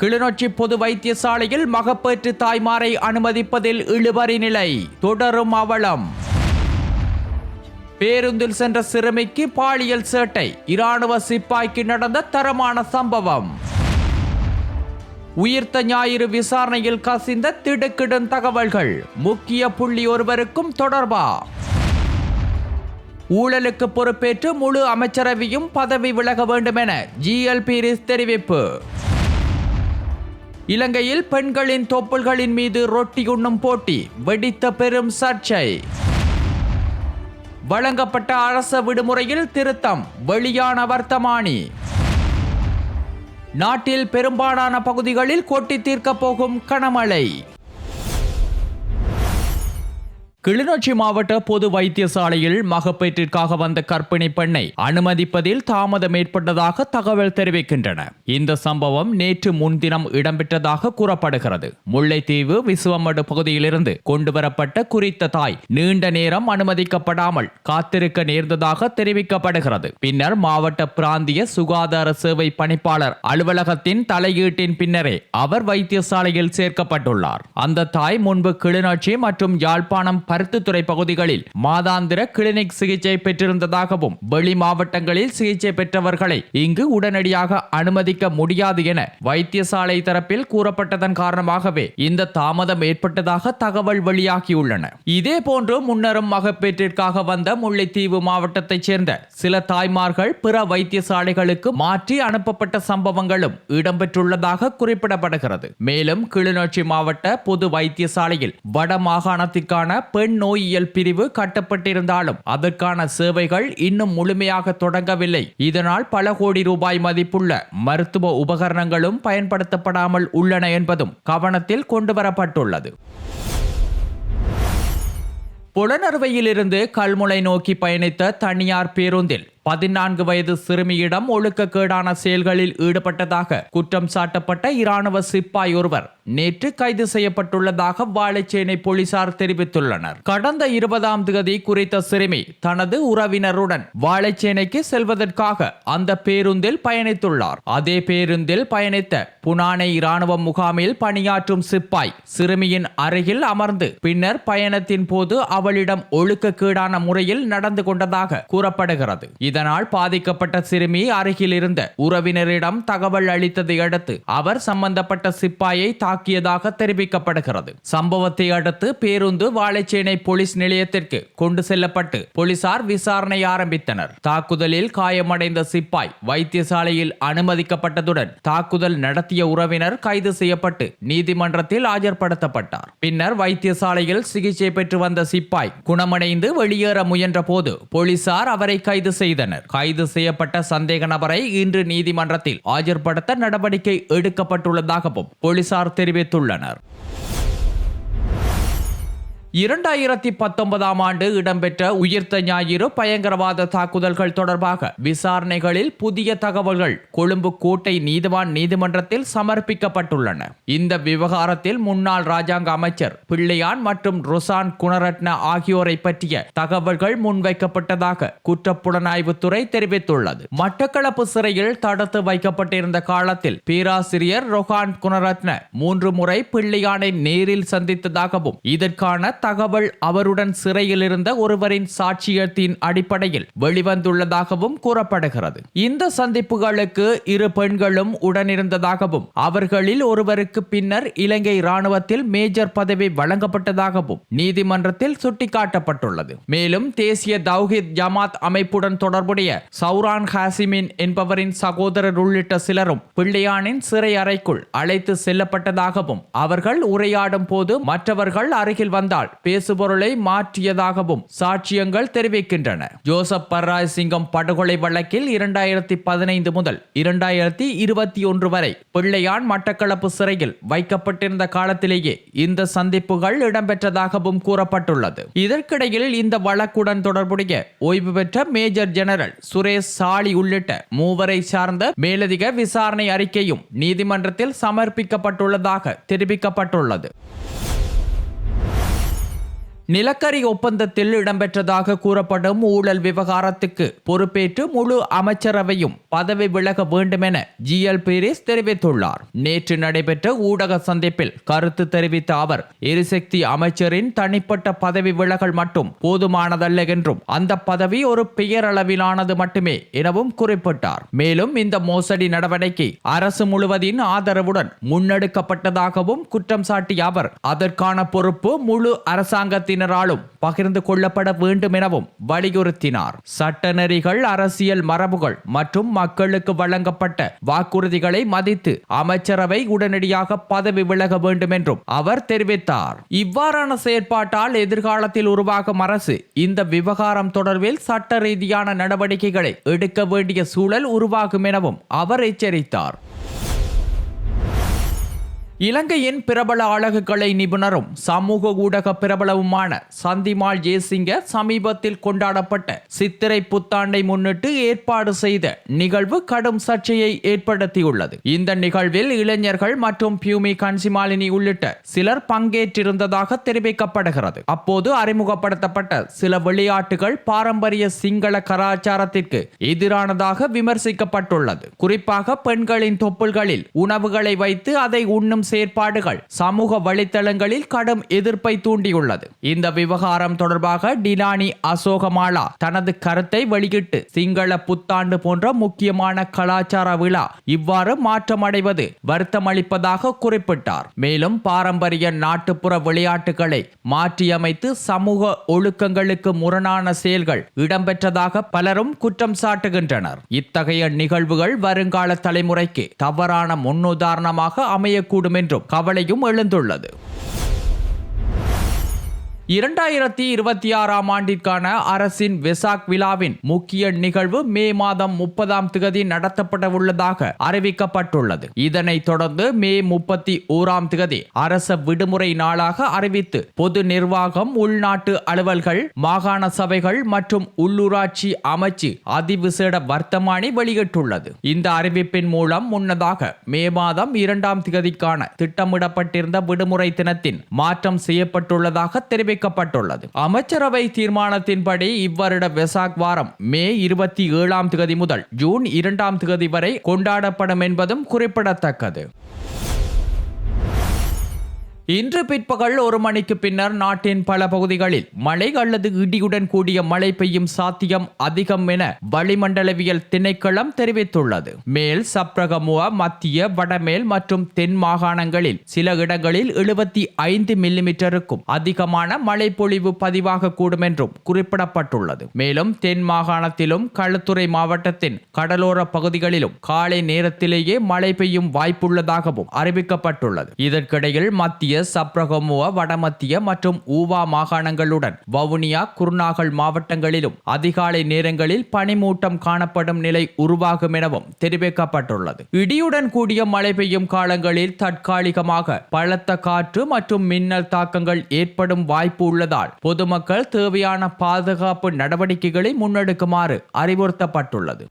கிளிநொச்சி பொது வைத்தியசாலையில் மகப்பேற்று தாய்மாரை அனுமதிப்பதில் இழுபறி நிலை தொடரும் அவலம். பேருந்தில் சென்ற சிறுமிக்கு பாலியல் சேட்டை, இராணுவ சிப்பாய்க்கு நடந்த தரமான சம்பவம். உயிர்த்த ஞாயிறு விசாரணையில் கசிந்த திடுக்கிடும் தகவல்கள், முக்கிய புள்ளி ஒருவருக்கும் தொடர்பா? ஊழலுக்கு பொறுப்பேற்று முழு அமைச்சரவையும் பதவி விலக வேண்டும் என ஜிஎல்பீரிஸ் தெரிவிப்பு. இலங்கையில் பெண்களின் தொப்புள்களின் மீது ரொட்டி உண்ணும் போட்டி வெடித்த பெரும் சர்ச்சை. வழங்கப்பட்ட அரச விடுமுறையில் திருத்தம், வெளியான வர்த்தமானி. நாட்டில் பெரும்பாலான பகுதிகளில் கொட்டி தீர்க்கப் போகும் கனமழை. கிளிநொச்சி மாவட்ட பொது வைத்தியசாலையில் மகப்பேற்றிற்காக வந்த கர்ப்பிணி பெண்ணை அனுமதிப்பதில் தாமதம் ஏற்பட்டதாக தகவல் தெரிவிக்கின்றன. இந்த சம்பவம் நேற்று முன்தினம் இடம்பெற்றதாக கூறப்படுகிறது. முல்லைத்தீவு விசுவமடு பகுதியிலிருந்து கொண்டுவரப்பட்ட குறித்த தாய் நீண்ட நேரம் அனுமதிக்கப்படாமல் காத்திருக்க நேர்ந்ததாக தெரிவிக்கப்படுகிறது. பின்னர் மாவட்ட பிராந்திய சுகாதார சேவை பணிப்பாளர் அலுவலகத்தின் தலையீட்டின் பின்னரே அவர் வைத்தியசாலையில் சேர்க்கப்பட்டுள்ளார். அந்த தாய் முன்பு கிளிநொச்சி மற்றும் யாழ்ப்பாணம் பருத்தித்துறை பகுதிகளில் மாதாந்திர கிளினிக் சிகிச்சை பெற்றிருந்ததாகவும் வெளி மாவட்டங்களில் சிகிச்சை பெற்றவர்களை இங்கு உடனடியாக அனுமதிக்க முடியாது என வைத்தியசாலை தரப்பில் கூறப்பட்டதன் காரணமாகவே இந்த தாமதம் ஏற்பட்டதாக தகவல் வெளியாகியுள்ளன. இதேபோன்று முன்னரும் மகப்பேற்றிற்காக வந்த முல்லைத்தீவு மாவட்டத்தைச் சேர்ந்த சில தாய்மார்கள் பிற வைத்தியசாலைகளுக்கு மாற்றி அனுப்பப்பட்ட சம்பவங்களும் இடம்பெற்றுள்ளதாக குறிப்பிடப்படுகிறது. மேலும் கிளிநொச்சி மாவட்ட பொது வைத்தியசாலையில் வட மாகாணத்திற்கான பெண் நோயியல் பிரிவு கட்டப்பட்டிருந்தாலும் அதற்கான சேவைகள் இன்னும் முழுமையாக தொடங்கவில்லை. இதனால் பல கோடி ரூபாய் மதிப்புள்ள மருத்துவ உபகரணங்களும் பயன்படுத்தப்படாமல் உள்ளன என்பதும் கவனத்தில் கொண்டுவரப்பட்டுள்ளது. புலனறுவையிலிருந்து கல்முனை நோக்கி பயணித்த தனியார் பேருந்தில் 14 வயது சிறுமியிடம் ஒழுக்கக்கேடான செயல்களில் ஈடுபட்டதாக குற்றம் சாட்டப்பட்ட இராணுவ சிப்பாய் ஒருவர் நேற்று கைது செய்யப்பட்டுள்ளதாக வாழைச்சேனை போலீசார் தெரிவித்துள்ளனர். கடந்த 20ஆம் தேதி குறித்த சிறுமி தனது உறவினருடன் வாழைச்சேனைக்கு செல்வதற்காக அந்த பேருந்தில் பயணித்துள்ளார். அதே பேருந்தில் பயணித்த புனானை இராணுவ முகாமில் பணியாற்றும் சிப்பாய் சிறுமியின் அருகில் அமர்ந்து பின்னர் பயணத்தின் போது அவளிடம் ஒழுக்கக்கேடான முறையில் நடந்து கொண்டதாக கூறப்படுகிறது. இதனால் பாதிக்கப்பட்ட சிறுமி அருகில் இருந்த உறவினரிடம் தகவல் அளித்ததை அடுத்து அவர் சம்பந்தப்பட்ட சிப்பாயை தாக்கியதாக தெரிவிக்கப்படுகிறது. சம்பவத்தை அடுத்து பேருந்து வாழைச்சேனை போலீஸ் நிலையத்திற்கு கொண்டு செல்லப்பட்டு போலீசார் விசாரணை ஆரம்பித்தனர். தாக்குதலில் காயமடைந்த சிப்பாய் வைத்தியசாலையில் அனுமதிக்கப்பட்டதுடன் தாக்குதல் நடத்திய உறவினர் கைது செய்யப்பட்டு நீதிமன்றத்தில் ஆஜர்படுத்தப்பட்டார். பின்னர் வைத்தியசாலையில் சிகிச்சை பெற்று வந்த சிப்பாய் குணமடைந்து வெளியேற முயன்ற போது போலீசார் அவரை கைது செய்தனர். கைது செய்யப்பட்ட சந்தேக நபரை இன்று நீதிமன்றத்தில் ஆஜர்படுத்த நடவடிக்கை எடுக்கப்பட்டுள்ளதாகவும் போலீசார் தெரிவித்துள்ளனர். 2019ஆம் ஆண்டு இடம்பெற்ற உயிர்த்த ஞாயிறு பயங்கரவாத தாக்குதல்கள் தொடர்பாக விசாரணைகளில் புதிய தகவல்கள் கொழும்பு கோட்டை நீதிவான் நீதிமன்றத்தில் சமர்ப்பிக்கப்பட்டுள்ளன. இந்த விவகாரத்தில் முன்னாள் ராஜாங்க அமைச்சர் பிள்ளையான் மற்றும் ரொசான் குணரட்ன ஆகியோரை பற்றிய தகவல்கள் முன்வைக்கப்பட்டதாக குற்றப்புலனாய்வுத்துறை தெரிவித்துள்ளது. மட்டக்களப்பு சிறையில் தடுத்து வைக்கப்பட்டிருந்த காலத்தில் பேராசிரியர் ரொஹான் குணரட்ன 3 முறை பிள்ளையானை நேரில் சந்தித்ததாகவும் இதற்கான தகவல் அவருடன் சிறையில் இருந்த ஒருவரின் சாட்சியத்தின் அடிப்படையில் வெளிவந்துள்ளதாகவும் கூறப்படுகிறது. இந்த சந்திப்புகளுக்கு இரு பெண்களும் உடனிருந்ததாகவும் அவர்களில் ஒருவருக்கு பின்னர் இலங்கை இராணுவத்தில் மேஜர் பதவி வழங்கப்பட்டதாகவும் நீதிமன்றத்தில் சுட்டிக்காட்டப்பட்டுள்ளது. மேலும் தேசிய தௌஹீத் ஜமாத் அமைப்புடன் தொடர்புடைய சௌரான் ஹாசிமின் என்பவரின் சகோதரர் உள்ளிட்ட சிலரும் பிள்ளையானின் சிறை அறைக்குள் அழைத்து செல்லப்பட்டதாகவும் அவர்கள் உரையாடும் போது மற்றவர்கள் அருகில் வந்தால் பேசுபொருளை மாற்றியதாகவும் சாட்சியங்கள் தெரிவிக்கின்றன. ஜோசப் பர்ராய் சிங்கம் படுகொலை வழக்கில் 2015 முதல் 2021 வரை பிள்ளையான் மட்டக்களப்பு சிறையில் வைக்கப்பட்டிருந்த காலத்திலேயே இந்த சந்திப்புகள் இடம்பெற்றதாகவும் கூறப்பட்டுள்ளது. இதற்கிடையில் இந்த வழக்குடன் தொடர்புடைய ஓய்வு பெற்ற மேஜர் ஜெனரல் சுரேஷ் சாலி உள்ளிட்ட 3 சார்ந்த மேலதிக விசாரணை அறிக்கையும் நீதிமன்றத்தில் சமர்ப்பிக்கப்பட்டுள்ளதாக தெரிவிக்கப்பட்டுள்ளது. நிலக்கரி ஒப்பந்தத்தில் இடம்பெற்றதாக கூறப்படும் ஊழல் விவகாரத்துக்கு பொறுப்பேற்று முழு அமைச்சரவையும் பதவி விலக வேண்டும் என ஜிஎல் பீரிஸ் தெரிவித்துள்ளார். நேற்று நடைபெற்ற ஊடக சந்திப்பில் கருத்து தெரிவித்த அவர், எரிசக்தி அமைச்சரின் தனிப்பட்ட பதவி விலகல் மட்டும் போதுமானதல்ல என்றும் அந்த பதவி ஒரு பெயரளவிலானது மட்டுமே எனவும் குறிப்பிட்டார். மேலும் இந்த மோசடி நடவடிக்கை அரசு முழுவதின் ஆதரவுடன் முன்னெடுக்கப்பட்டதாகவும் குற்றம் சாட்டிய அவர், அதற்கான பொறுப்பு முழு அரசாங்கத்தினராலும் பகிர்ந்து கொள்ளப்பட வேண்டும் எனவும் வலியுறுத்தினார். சட்ட நெறிகள், அரசியல் மரபுகள் மற்றும் மக்களுக்கு வழங்கப்பட்ட வாக்குறுதிகளை மதித்து அமைச்சரவை உடனடியாக பதவி விலக வேண்டும் என்றும் அவர் தெரிவித்தார். இவ்வாறான செயற்பாட்டால் எதிர்காலத்தில் உருவாகும் அரசு இந்த விவகாரம் தொடர்பில் சட்ட ரீதியான நடவடிக்கைகளை எடுக்க வேண்டிய சூழல் உருவாகும் எனவும் அவர் எச்சரித்தார். இலங்கையின் பிரபல அழகுக்கலை நிபுணரும் சமூக ஊடக பிரபலவுமான சந்திமால் ஜெயசிங்க சமீபத்தில் கொண்டாடப்பட்ட சித்திரை புத்தாண்டை முன்னிட்டு ஏற்பாடு செய்த நிகழ்வு கடும் சர்ச்சையை ஏற்படுத்தியுள்ளது. இந்த நிகழ்வில் இளைஞர்கள் மற்றும் பியூமி கன்சிமாலினி உள்ளிட்ட சிலர் பங்கேற்றிருந்ததாக தெரிவிக்கப்படுகிறது. அப்போது அறிமுகப்படுத்தப்பட்ட சில விளையாட்டுகள் பாரம்பரிய சிங்கள கலாச்சாரத்திற்கு எதிரானதாக விமர்சிக்கப்பட்டுள்ளது. குறிப்பாக பெண்களின் தொப்புள்களில் உணவுகளை வைத்து அதை உண்ணும் செயற்பாடுகள் சமூக வலைத்தளங்களில் கடும் எதிர்ப்பை தூண்டியுள்ளது. இந்த விவகாரம் தொடர்பாக டிலானி அசோகமாலா தனது கருத்தை வெளியிட்டு, சிங்கள புத்தாண்டு போன்ற முக்கியமான கலாச்சார விழா இவ்வாறு மாற்றமடைவது வருத்தமளிப்பதாக குறிப்பிட்டார். மேலும் பாரம்பரிய நாட்டுப்புற விளையாட்டுகளை மாற்றியமைத்து சமூக ஒழுக்கங்களுக்கு முரணான செயல்கள் இடம்பெற்றதாக பலரும் குற்றம் சாட்டுகின்றனர். இத்தகைய நிகழ்வுகள் வருங்கால தலைமுறைக்கு தவறான முன்னுதாரணமாக அமையக்கூடும் என்றும் கவலையும் எழுந்துள்ளது. 2026 ஆண்டிற்கான அரசின் வெசாக் விழாவின் முக்கிய நிகழ்வு மே மாதம் 30 நடத்தப்பட உள்ளதாக அறிவிக்கப்பட்டுள்ளது. இதனைத் தொடர்ந்து மே 31 அரச விடுமுறை நாளாக அறிவித்து பொது நிர்வாகம், உள்நாட்டு அலுவல்கள், மாகாண சபைகள் மற்றும் உள்ளூராட்சி அமைச்சு அதிவிசேட வர்த்தமானி வெளியிட்டுள்ளது. இந்த அறிவிப்பின் மூலம் முன்னதாக மே மாதம் 2 திட்டமிடப்பட்டிருந்த விடுமுறை தினத்தின் மாற்றம் செய்யப்பட்டுள்ளதாக தெரிவிக்கப்பட்டுள்ளது. அமைச்சரவை தீர்மானத்தின்படி இவ்வருட வெசாக் வாரம் மே 27 முதல் ஜூன் 2 வரை கொண்டாடப்படும் என்பதும் குறிப்பிடத்தக்கது. இன்று பிற்பகல் 1 மணிக்கு பின்னர் நாட்டின் பல பகுதிகளில் மழை அல்லது இடியுடன் கூடிய மழை பெய்யும் சாத்தியம் அதிகம் என வளிமண்டலவியல் திணைக்களம் தெரிவித்துள்ளது. மேல் சப்ரகமுவ, மத்திய, வடமேல் மற்றும் தென் மாகாணங்களில் சில இடங்களில் 75 மில்லிமீட்டருக்கும் அதிகமான மழை பொழிவு பதிவாக கூடும் என்றும் குறிப்பிடப்பட்டுள்ளது. மேலும் தென் மாகாணத்திலும் களுத்துறை மாவட்டத்தின் கடலோர பகுதிகளிலும் காலை நேரத்திலேயே மழை பெய்யும் வாய்ப்புள்ளதாகவும் அறிவிக்கப்பட்டுள்ளது. இதற்கிடையில் மத்திய, சப்ரகமுவ, வடமத்திய மற்றும் ஊவா மாகாணங்களுடன் வவுனியா, குருநாகல் மாவட்டங்களிலும் அதிகாலை நேரங்களில் பனிமூட்டம் காணப்படும் நிலை உருவாகும் எனவும் தெரிவிக்கப்பட்டுள்ளது. இடியுடன் கூடிய மழை பெய்யும் காலங்களில் தற்காலிகமாக பலத்த காற்று மற்றும் மின்னல் தாக்கங்கள் ஏற்படும் வாய்ப்பு உள்ளதால் பொதுமக்கள் தேவையான பாதுகாப்பு நடவடிக்கைகளை முன்னெடுக்குமாறு அறிவுறுத்தப்பட்டுள்ளது.